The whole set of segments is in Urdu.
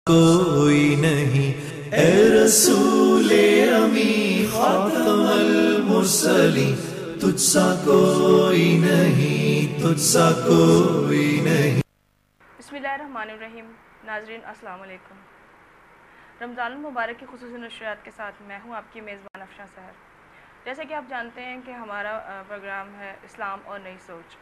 کوئی نہیں اے رسول امی خاتم المرسلین، تجھ سا کوئی نہیں، تجھ سا کوئی نہیں۔ بسم اللہ الرحمن الرحیم۔ ناظرین السلام علیکم۔ رمضان المبارک کی خصوصی نشریات کے ساتھ میں ہوں آپ کی میزبان افشاں سحر۔ جیسے کہ آپ جانتے ہیں کہ ہمارا پروگرام ہے اسلام اور نئی سوچ،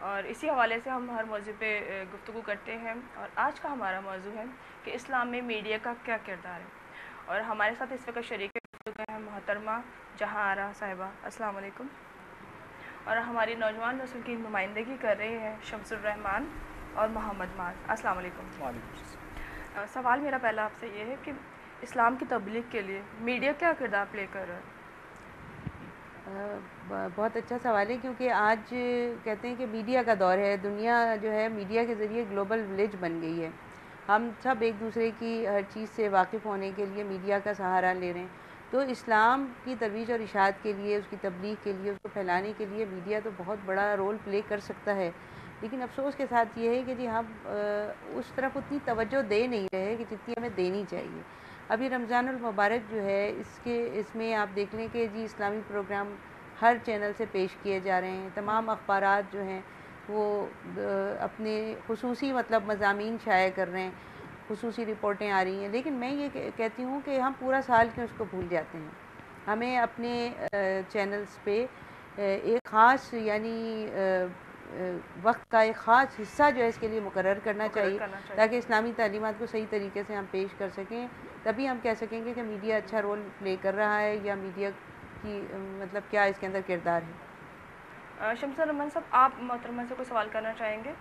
اور اسی حوالے سے ہم ہر موضوع پہ گفتگو کرتے ہیں، اور آج کا ہمارا موضوع ہے کہ اسلام میں میڈیا کا کیا کردار ہے۔ اور ہمارے ساتھ اس وقت شریک گفتگو ہیں محترمہ جہاں آرا صاحبہ، السلام علیکم، اور ہماری نوجوان نسل کی نمائندگی کر رہے ہیں شمس الرحمان اور محمد معاذ، السلام علیکم۔ سوال میرا پہلا آپ سے یہ ہے کہ اسلام کی تبلیغ کے لیے میڈیا کیا کردار پلے کر رہا ہے؟ بہت اچھا سوال ہے، کیونکہ آج کہتے ہیں کہ میڈیا کا دور ہے، دنیا جو ہے میڈیا کے ذریعے گلوبل ولیج بن گئی ہے۔ ہم سب ایک دوسرے کی ہر چیز سے واقف ہونے کے لیے میڈیا کا سہارا لے رہے ہیں، تو اسلام کی ترویج اور اشاعت کے لیے، اس کی تبلیغ کے لیے، اس کو پھیلانے کے لیے میڈیا تو بہت بڑا رول پلے کر سکتا ہے۔ لیکن افسوس کے ساتھ یہ ہے کہ جی ہم اس طرف اتنی توجہ دے نہیں رہے کہ جتنی ہمیں دینی چاہیے۔ ابھی رمضان المبارک جو ہے اس میں آپ دیکھ لیں کہ جی اسلامی پروگرام ہر چینل سے پیش کیے جا رہے ہیں، تمام اخبارات جو ہیں وہ اپنے خصوصی مضامین شائع کر رہے ہیں، خصوصی رپورٹیں آ رہی ہیں، لیکن میں یہ کہتی ہوں کہ ہم پورا سال کیوں اس کو بھول جاتے ہیں۔ ہمیں اپنے چینلز پہ ایک خاص وقت کا ایک خاص حصہ جو ہے اس کے لیے مقرر کرنا چاہیے تاکہ اسلامی تعلیمات کو صحیح طریقے سے ہم پیش کر سکیں، تبھی ہم کہہ سکیں گے کہ میڈیا اچھا رول پلے کر رہا ہے، یا میڈیا کی کیا اس کے اندر کردار ہے۔ شمس الرحمان صاحب، آپ محترمہ سے کوئی سوال کرنا چاہیں گے؟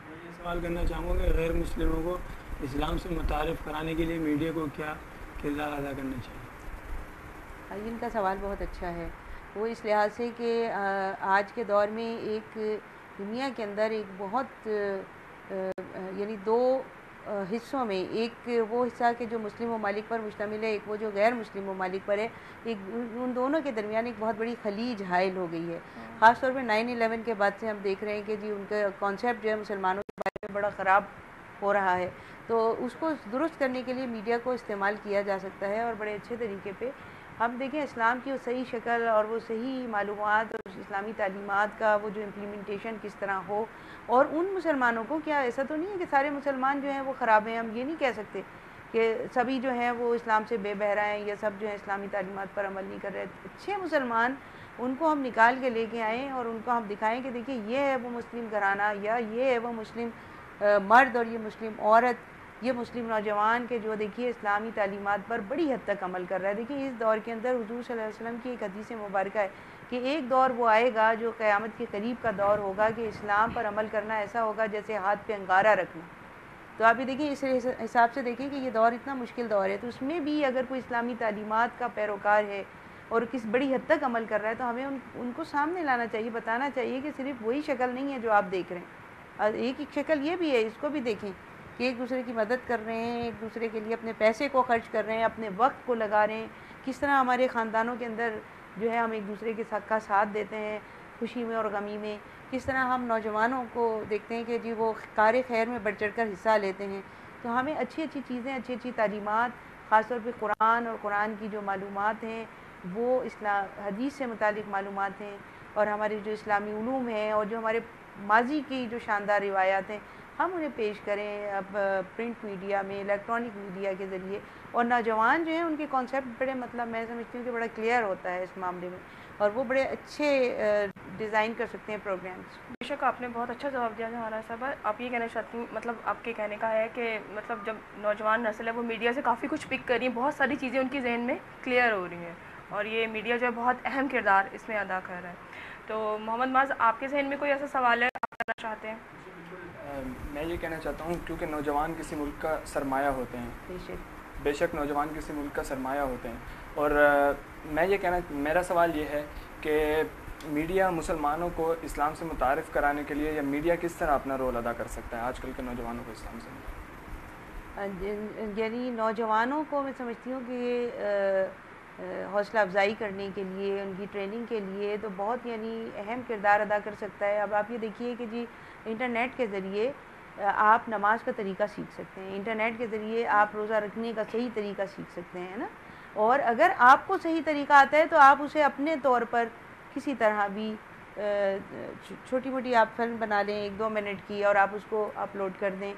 میں یہ سوال کرنا چاہوں گا کہ غیر مسلموں کو اسلام سے متعارف کرانے کے لیے میڈیا کو کیا کردار ادا کرنا چاہیے؟ ان کا سوال بہت اچھا ہے، وہ اس لحاظ سے کہ آج کے دور میں ایک دنیا کے اندر ایک بہت دو حصوں میں، ایک وہ حصہ کہ جو مسلم ممالک پر مشتمل ہے، ایک وہ جو غیر مسلم ممالک پر ہے، ان دونوں کے درمیان ایک بہت بڑی خلیج حائل ہو گئی ہے۔ خاص طور پہ 9/11 کے بعد سے ہم دیکھ رہے ہیں کہ جی ان کا کانسیپٹ جو ہے مسلمانوں کے بارے میں بڑا خراب ہو رہا ہے، تو اس کو درست کرنے کے لیے میڈیا کو استعمال کیا جا سکتا ہے، اور بڑے اچھے طریقے پہ ہم دیکھیں اسلام کی وہ صحیح شکل اور وہ صحیح معلومات اور اسلامی تعلیمات کا وہ جو امپلیمنٹیشن کس طرح ہو، اور ان مسلمانوں کو، کیا ایسا تو نہیں ہے کہ سارے مسلمان جو ہیں وہ خراب ہیں، ہم یہ نہیں کہہ سکتے کہ سبھی جو ہیں وہ اسلام سے بے بہرا ہیں یا سب جو ہیں اسلامی تعلیمات پر عمل نہیں کر رہے۔ اچھے مسلمان، ان کو ہم نکال کے لے کے آئیں اور ان کو ہم دکھائیں کہ دیکھیں یہ ہے وہ مسلم گھرانہ، یا یہ ہے وہ مسلم مرد اور یہ مسلم عورت، یہ مسلم نوجوان کے جو دیکھیے اسلامی تعلیمات پر بڑی حد تک عمل کر رہا ہے۔ دیکھیے اس دور کے اندر حضور صلی اللہ علیہ وسلم کی ایک حدیث مبارکہ ہے کہ ایک دور وہ آئے گا جو قیامت کے قریب کا دور ہوگا کہ اسلام پر عمل کرنا ایسا ہوگا جیسے ہاتھ پہ انگارہ رکھنا۔ تو آپ یہ دیکھیں، اس حساب سے دیکھیں کہ یہ دور اتنا مشکل دور ہے، تو اس میں بھی اگر کوئی اسلامی تعلیمات کا پیروکار ہے اور کس بڑی حد تک عمل کر رہا ہے، تو ہمیں ان کو سامنے لانا چاہیے، بتانا چاہیے کہ صرف وہی شکل نہیں ہے جو آپ دیکھ رہے ہیں، اور ایک شکل یہ بھی ہے، اس کو بھی دیکھیں کہ ایک دوسرے کی مدد کر رہے ہیں، ایک دوسرے کے لیے اپنے پیسے کو خرچ کر رہے ہیں، اپنے وقت کو لگا رہے ہیں، کس طرح ہمارے خاندانوں کے اندر جو ہے ہم ایک دوسرے کے کا ساتھ دیتے ہیں خوشی میں اور غمی میں، کس طرح ہم نوجوانوں کو دیکھتے ہیں کہ جی وہ کار خیر میں بڑھ چڑھ کر حصہ لیتے ہیں۔ تو ہمیں اچھی اچھی چیزیں، اچھی اچھی تعلیمات، خاص طور پہ قرآن اور قرآن کی جو معلومات ہیں وہ حدیث سے متعلق معلومات ہیں، اور ہمارے جو اسلامی علوم ہیں اور جو ہمارے ماضی کی جو شاندار روایات ہیں، ہم انہیں پیش کریں اب پرنٹ میڈیا میں، الیکٹرانک میڈیا کے ذریعے، اور نوجوان جو ہیں ان کے کانسیپٹ بڑے میں سمجھتی ہوں کہ بڑا کلیئر ہوتا ہے اس معاملے میں، اور وہ بڑے اچھے ڈیزائن کر سکتے ہیں پروگرامس۔ بے شک آپ نے بہت اچھا جواب دیا ہمارا صاحب۔ آپ یہ کہنا چاہتی ہوں، آپ کے کہنے کا ہے کہ جب نوجوان نسل ہے وہ میڈیا سے کافی کچھ پک کر رہی ہیں، بہت ساری چیزیں ان کی ذہن میں کلیئر ہو رہی ہیں، اور یہ میڈیا جو ہے بہت اہم کردار اس میں ادا کر رہا ہے۔ تو محمد معاذ، آپ کے ذہن میں کوئی ایسا سوال ہے آپ کرنا چاہتے ہیں؟ میں یہ کہنا چاہتا ہوں کیونکہ نوجوان کسی ملک کا سرمایہ ہوتے ہیں، بے شک نوجوان کسی ملک کا سرمایہ ہوتے ہیں، اور میرا سوال یہ ہے کہ میڈیا مسلمانوں کو اسلام سے متعارف کرانے کے لیے، یا میڈیا کس طرح اپنا رول ادا کر سکتا ہے آج کل کے نوجوانوں کو اسلام سے؟ نوجوانوں کو میں سمجھتی ہوں کہ حوصلہ افزائی کرنے کے لیے، ان کی ٹریننگ کے لیے تو بہت اہم کردار ادا کر سکتا ہے۔ اب آپ یہ دیکھیے کہ جی انٹرنیٹ کے ذریعے آپ نماز کا طریقہ سیکھ سکتے ہیں، انٹرنیٹ کے ذریعے آپ روزہ رکھنے کا صحیح طریقہ سیکھ سکتے ہیں نا. اور اگر آپ کو صحیح طریقہ آتا ہے تو آپ اسے اپنے طور پر کسی طرح بھی چھوٹی موٹی آپ فلم بنا لیں 1-2 منٹ کی اور آپ اس کو اپلوڈ کر دیں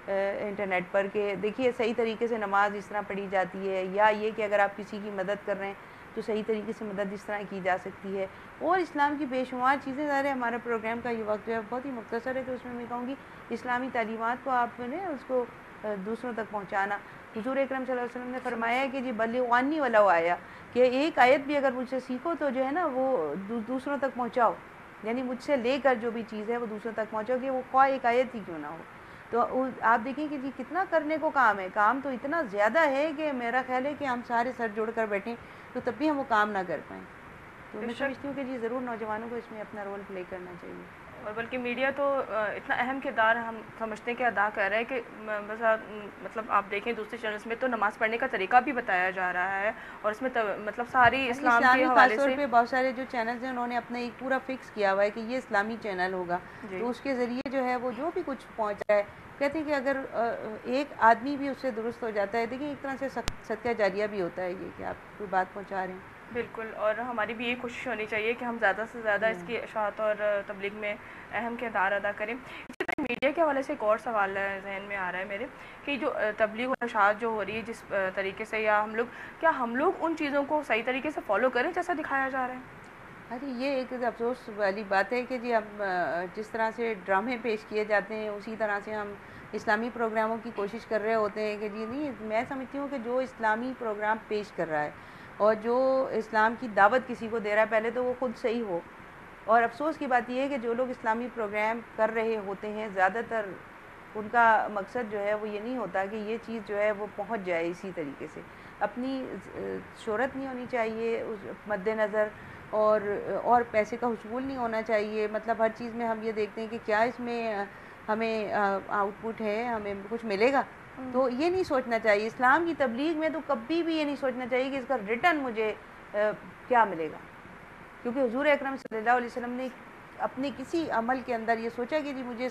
انٹرنیٹ پر کہ دیکھیے صحیح طریقے سے نماز اس طرح پڑھی جاتی ہے، یا یہ کہ اگر آپ کسی کی مدد کر رہے ہیں تو صحیح طریقے سے مدد اس طرح کی جا سکتی ہے. اور اسلام کی بے شمار چیزیں. ظاہر ہے ہمارا پروگرام کا یہ وقت جو ہے بہت ہی مختصر ہے، تو اس میں کہوں گی اسلامی تعلیمات کو آپ نے اس کو دوسروں تک پہنچانا. حضور اکرم صلی اللہ علیہ وسلم نے فرمایا ہے کہ جی بلغونی ولو آیا، کہ ایک آیت بھی اگر مجھ سے سیکھو تو جو ہے نا وہ دوسروں تک پہنچاؤ، یعنی مجھ سے لے کر جو بھی چیز ہے وہ دوسروں تک پہنچاؤ، کہ وہ خواہ ایک آیت ہی کیوں نہ ہو. تو آپ دیکھیں کہ جی کتنا کرنے کو کام ہے، کام تو اتنا زیادہ ہے کہ میرا خیال ہے کہ ہم سارے سر جوڑ کر بیٹھیں تو تب بھی ہم وہ کام نہ کر پائیں. تو میں سمجھتی ہوں کہ جی ضرور نوجوانوں کو اس میں اپنا رول پلے کرنا چاہیے. اور بلکہ میڈیا تو اتنا اہم کردار ہم سمجھتے ہیں کہ ادا کر رہا ہے کہ بس مطلب آپ دیکھیں دوسرے چینلز میں تو نماز پڑھنے کا طریقہ بھی بتایا جا رہا ہے، اور اس میں مطلب ساری اسلام کے حوالے سے پہ بہت سارے جو چینلز ہیں انہوں نے اپنا ایک پورا فکس کیا ہوا ہے کہ یہ اسلامی چینل ہوگا. تو اس کے ذریعے جو ہے وہ جو بھی کچھ پہنچ رہا ہے، کہتے ہیں کہ اگر ایک آدمی بھی اس سے درست ہو جاتا ہے، دیکھیں ایک طرح سے صدقہ جاریہ بھی ہوتا ہے یہ کہ آپ کوئی بات پہنچا رہے ہیں. بالکل. اور ہماری بھی یہ کوشش ہونی چاہیے کہ ہم زیادہ سے زیادہ اس کی اشاعت اور تبلیغ میں اہم کردار ادا کریں. اسی طرح میڈیا کے حوالے سے ایک اور سوال ذہن میں آ رہا ہے میرے کہ جو تبلیغ اور اشاعت جو ہو رہی ہے جس طریقے سے، یا ہم لوگ ان چیزوں کو صحیح طریقے سے فالو کریں جیسا دکھایا جا رہا ہے؟ ارے یہ ایک افسوس والی بات ہے کہ جی ہم جس طرح سے ڈرامے پیش کیے جاتے ہیں اسی طرح سے ہم اسلامی پروگراموں کی کوشش کر رہے ہوتے ہیں کہ جی نہیں. میں سمجھتی ہوں کہ جو اسلامی پروگرام پیش کر رہا ہے اور جو اسلام کی دعوت کسی کو دے رہا ہے پہلے تو وہ خود صحیح ہو. اور افسوس کی بات یہ ہے کہ جو لوگ اسلامی پروگرام کر رہے ہوتے ہیں زیادہ تر ان کا مقصد جو ہے وہ یہ نہیں ہوتا کہ یہ چیز جو ہے وہ پہنچ جائے اسی طریقے سے. اپنی شہرت نہیں ہونی چاہیے اس مد نظر، اور پیسے کا حصول نہیں ہونا چاہیے. مطلب ہر چیز میں ہم یہ دیکھتے ہیں کہ کیا اس میں ہمیں آؤٹ پٹ ہے، ہمیں کچھ ملے گا. تو یہ نہیں سوچنا چاہیے. اسلام کی تبلیغ میں تو کبھی بھی یہ نہیں سوچنا چاہیے کہ اس کا ریٹرن مجھے کیا ملے گا، کیونکہ حضور اکرم صلی اللہ علیہ وسلم نے اپنے کسی عمل کے اندر یہ سوچا کہ جی مجھے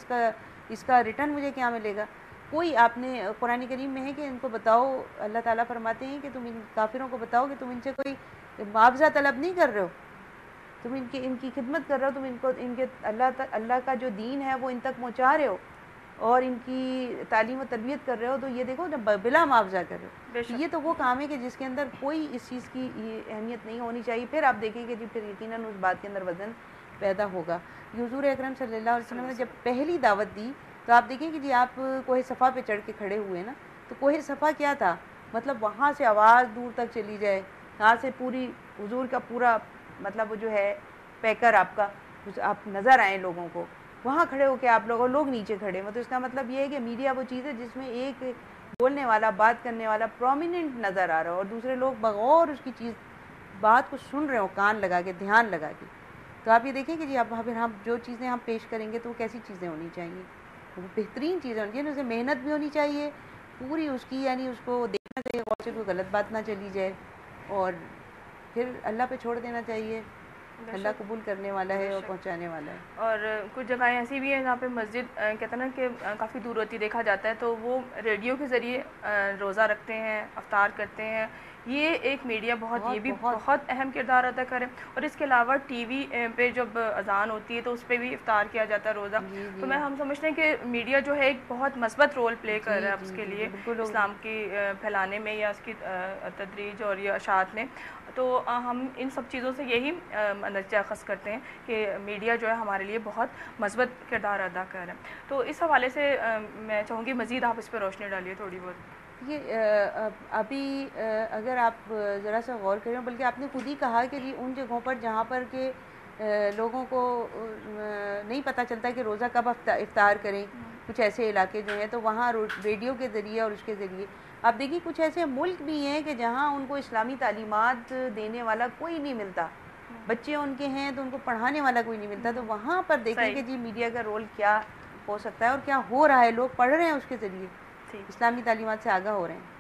اس کا ریٹرن مجھے کیا ملے گا. کوئی آپ نے قرآن کریم میں ہے کہ ان کو بتاؤ، اللہ تعالیٰ فرماتے ہیں کہ تم ان کافروں کو بتاؤ کہ تم ان سے کوئی معاوضہ طلب نہیں کر رہے ہو، تم ان کی خدمت کر رہے ہو، تم ان کے اللہ کا جو دین ہے وہ ان تک پہنچا رہے ہو اور ان کی تعلیم و تربیت کر رہے ہو. تو یہ دیکھو بلا معاوضہ کر رہے ہو. یہ تو وہ کام ہے کہ جس کے اندر کوئی اس چیز کی یہ اہمیت نہیں ہونی چاہیے. پھر آپ دیکھیں کہ جی پھر یقیناً اس بات کے اندر وزن پیدا ہوگا. حضور اکرم صلی اللہ علیہ وسلم نے جب پہلی دعوت دی تو آپ دیکھیں کہ جی آپ کوہ صفا پہ چڑھ کے کھڑے ہوئے نا، تو کوہ صفا کیا تھا؟ مطلب وہاں سے آواز دور تک چلی جائے، یہاں سے پوری حضور کا پورا مطلب جو ہے پیکر آپ نظر آئیں لوگوں کو، وہاں کھڑے ہو کے آپ لوگ نیچے کھڑے. مطلب اس کا مطلب یہ ہے کہ میڈیا وہ چیز ہے جس میں ایک بولنے والا، بات کرنے والا پرومیننٹ نظر آ رہا ہو اور دوسرے لوگ بغور اس کی بات کو سن رہے ہو، کان لگا کے، دھیان لگا کے. تو آپ یہ دیکھیں کہ جی اب ہم جو چیزیں ہم پیش کریں گے تو وہ کیسی چیزیں ہونی چاہیے، وہ بہترین چیزیں ہونی چاہیے. اسے محنت بھی ہونی چاہیے پوری اس کی، یعنی اس کو دیکھنا چاہیے اور سے کوئی غلط بات نہ چلی جائے، اور پھر اللہ پہ چھوڑ دینا چاہیے. اللہ قبول کرنے والا ہے اور پہنچانے والا ہے. اور کچھ جگہیں ایسی بھی ہیں جہاں پہ مسجد کہتے ہیں نا کہ کافی دور ہوتی دیکھا جاتا ہے، تو وہ ریڈیو کے ذریعے روزہ رکھتے ہیں، افطار کرتے ہیں. یہ ایک میڈیا یہ بھی بہت اہم کردار ادا کرے. اور اس کے علاوہ ٹی وی پہ جب اذان ہوتی ہے تو اس پہ بھی افطار کیا جاتا ہے روزہ. تو ہم سمجھتے ہیں کہ میڈیا جو ہے ایک بہت مثبت رول پلے کر رہا ہے اس کے لیے اسلام کی پھیلانے میں یا اس کی تدریج اور یہ اشاعت میں. تو ہم ان سب چیزوں سے یہی نتیجہ اخذ کرتے ہیں کہ میڈیا جو ہے ہمارے لیے بہت مثبت کردار ادا کر رہا ہے. تو اس حوالے سے میں چاہوں گی مزید آپ اس پہ روشنی ڈالیے تھوڑی بہت. یہ ابھی اگر آپ ذرا سا غور کریں، بلکہ آپ نے خود ہی کہا کہ جی ان جگہوں پر جہاں پر کہ لوگوں کو نہیں پتہ چلتا کہ روزہ کب افطار کریں، کچھ ایسے علاقے جو ہیں، تو وہاں ریڈیو کے ذریعے اور اس کے ذریعے آپ دیکھیے کچھ ایسے ملک بھی ہیں کہ جہاں ان کو اسلامی تعلیمات دینے والا کوئی نہیں ملتا، بچے ان کے ہیں تو ان کو پڑھانے والا کوئی نہیں ملتا. تو وہاں پر دیکھیں کہ جی میڈیا کا رول کیا ہو سکتا ہے اور کیا ہو رہا ہے. لوگ پڑھ رہے ہیں اس کے ذریعے، اسلامی تعلیمات سے آگاہ ہو رہے ہیں.